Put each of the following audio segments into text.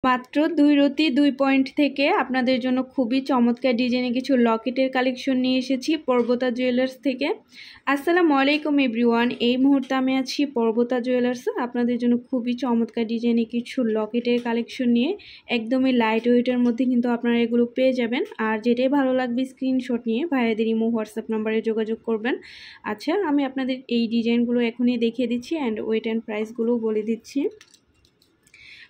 মাত্র 2 রতি 2 পয়েন্ট থেকে আপনাদের জন্য খুবই চমৎকার ডিজাইনে কিছু লকেটের কালেকশন নিয়ে এসেছি পর্বতা জুয়েলার্স থেকে। আসসালামু আলাইকুম এভরিওয়ান, এই মুহূর্তে আমি আছি পর্বতা জুয়েলার্স। আপনাদের জন্য খুবই চমৎকার ডিজাইনে কিছু লকেটের কালেকশন নিয়ে একদমই লাইট ওয়েটের মধ্যে কিন্তু আপনারা এগুলো পেয়ে যাবেন। আর যেটাই ভালো লাগবে স্ক্রিনশট নিয়ে ভাইয়াদের ইমো হোয়াটসঅ্যাপ নাম্বারে যোগাযোগ করবেন। আচ্ছা, আমি আপনাদের এই ডিজাইনগুলো এখনই দেখিয়ে দিচ্ছি অ্যান্ড ওয়েট অ্যান্ড প্রাইসগুলোও বলে দিচ্ছি।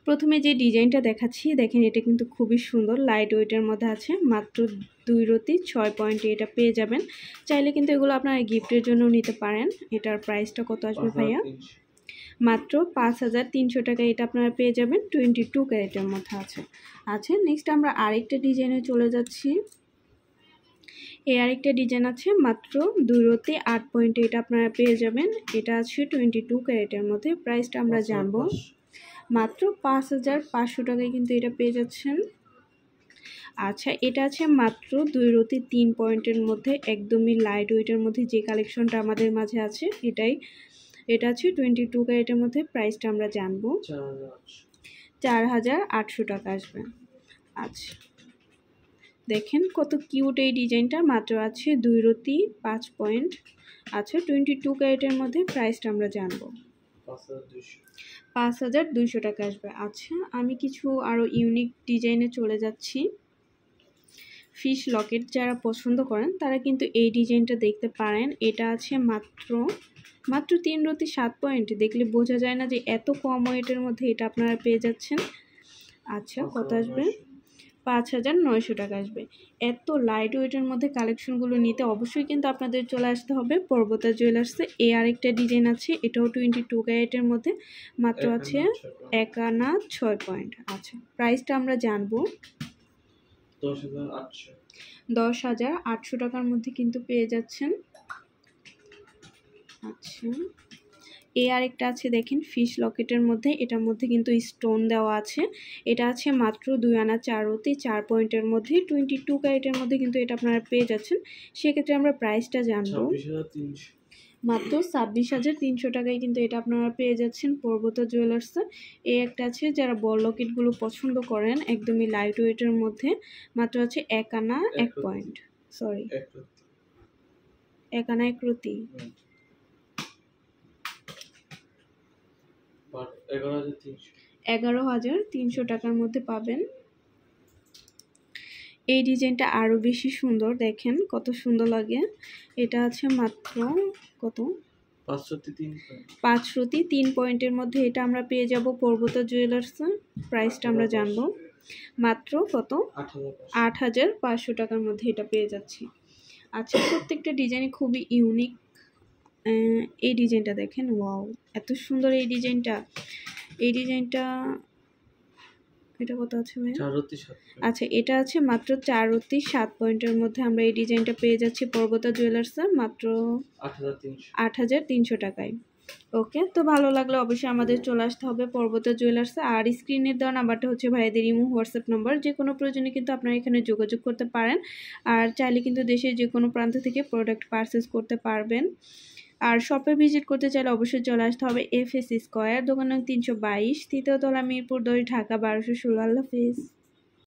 প্রথমে যে ডিজাইনটা দেখাচ্ছি দেখেন, এটা কিন্তু খুবই সুন্দর, লাইট ওয়েটের মধ্যে আছে। মাত্র 2 রতি 6 পয়েন্টে এটা পেয়ে যাবেন। চাইলে কিন্তু এগুলো আপনারা গিফটের জন্য নিতে পারেন। এটার প্রাইসটা কত আসবে ভাইয়া? মাত্র 5300 টাকা এটা আপনারা পেয়ে যাবেন। 22 ক্যারেটের মধ্যে আছে। আচ্ছা, নেক্সট আমরা আরেকটা ডিজাইনে চলে যাচ্ছি। এই আরেকটা ডিজাইন আছে মাত্র 2 রতি 8 পয়েন্টে এটা আপনারা পেয়ে যাবেন। এটা আছে 22 ক্যারেটের মধ্যে। প্রাইসটা আমরা জানবো। মাত্র 5500 টাকায় কিন্তু এটা পেয়ে যাচ্ছেন। আচ্ছা, এটা আছে মাত্র 2 রতি 3 পয়েন্টের মধ্যে, একদমই লাইট ওয়েটের মধ্যে যে কালেকশনটা আমাদের মাঝে আছে এটা আছে 22 ক্যারেটের মধ্যে। প্রাইসটা আমরা জানবো। 4800 টাকা আসবে। আচ্ছা, দেখেন কত কিউট এই ডিজাইনটা। মাত্র আছে 2 রতি 5 পয়েন্ট। আচ্ছা, 22 ক্যারেটের মধ্যে। প্রাইসটা আমরা জানবো। 5200 টাকা আসবে। আচ্ছা, আমি কিছু আরও ইউনিক ডিজাইনে চলে যাচ্ছি। ফিশ লকেট যারা পছন্দ করেন তারা কিন্তু এই ডিজাইনটা দেখতে পারেন। এটা আছে মাত্র 3 রতি 7 পয়েন্ট। দেখলে বোঝা যায় না যে এত কম ওয়েটের মধ্যে এটা আপনারা পেয়ে যাচ্ছেন। আচ্ছা, কত আসবে? 5900 টাকা আসবে। এত লাইট ওয়েটের মধ্যে কালেকশনগুলো নিতে অবশ্যই কিন্তু আপনাদের চলে আসতে হবে পর্বতা জুয়েলার্সে। এই আরেকটা ডিজাইন আছে, এটাও 22 ক্যারেটের মধ্যে। মাত্র আছে 1 আনা 6 পয়েন্ট। আচ্ছা, প্রাইসটা আমরা জানবো। 10800 টাকার মধ্যে কিন্তু পেয়ে যাচ্ছেন। আচ্ছা, এই আরেকটা আছে দেখেন ফিশ লকেটের মধ্যে। এটার মধ্যে কিন্তু স্টোন দেওয়া আছে। এটা আছে মাত্র 2 আনা 4 রতি 4 পয়েন্টের মধ্যে। 22 ক্যারেটের মধ্যে কিন্তু এটা আপনারা পেয়ে যাচ্ছেন। সেক্ষেত্রে আমরা প্রাইসটা জানবো। মাত্র 26,300 টাকায় কিন্তু এটা আপনারা পেয়ে যাচ্ছেন পর্বতা জুয়েলার্সে। এই একটা আছে যারা বল লকেটগুলো পছন্দ করেন একদমই লাইট ওয়েটের মধ্যে। মাত্র আছে 1 আনা 1 পয়েন্ট, সরি 1 আনা 1 রতি। 11,300 টাকার মধ্যে পাবেন। এই ডিজাইনটা আরও বেশি সুন্দর, দেখেন কত সুন্দর লাগে। এটা আছে মাত্র কত? 5 রতি 3 পয়েন্টের মধ্যে এটা আমরা পেয়ে যাব পর্বতা জুয়েলার্সে। প্রাইসটা আমরা জানবো। মাত্র কত? 8500 টাকার মধ্যে এটা পেয়ে যাচ্ছি। আচ্ছা, প্রত্যেকটা ডিজাইন খুবই ইউনিক। এই ডিজাইনটা দেখেন, ওয়াও এত সুন্দর এই ডিজাইনটা। এটা কত আছে ভাই? 4 রতি 7। আচ্ছা, এটা আছে মাত্র 4 রতি 7 পয়েন্টের মধ্যে আমরা এই ডিজাইনটা পেয়ে যাচ্ছি পর্বতা জুয়েলার্সে মাত্র 8300 টাকায়। ওকে, তো ভালো লাগলে অবশ্যই আমাদের চলে আসতে হবে পর্বতা জুয়েলার্সে। আর স্ক্রিনের দেওয়া নাম্বারটা হচ্ছে ভাইয়াদের ইমো হোয়াটসঅ্যাপ নাম্বার। যে কোনো প্রয়োজনে কিন্তু আপনারা এখানে যোগাযোগ করতে পারেন। আর চাইলে কিন্তু দেশের যে কোনো প্রান্ত থেকে প্রোডাক্ট পারচেস করতে পারবেন। আর শপে ভিজিট করতে চাইলে অবশ্যই চলে আসতে হবে FS স্কয়ার, দোকান নং 322, তৃতীয় তলা, মিরপুর 10, ঢাকা 1216। আল্লাহ হাফেজ।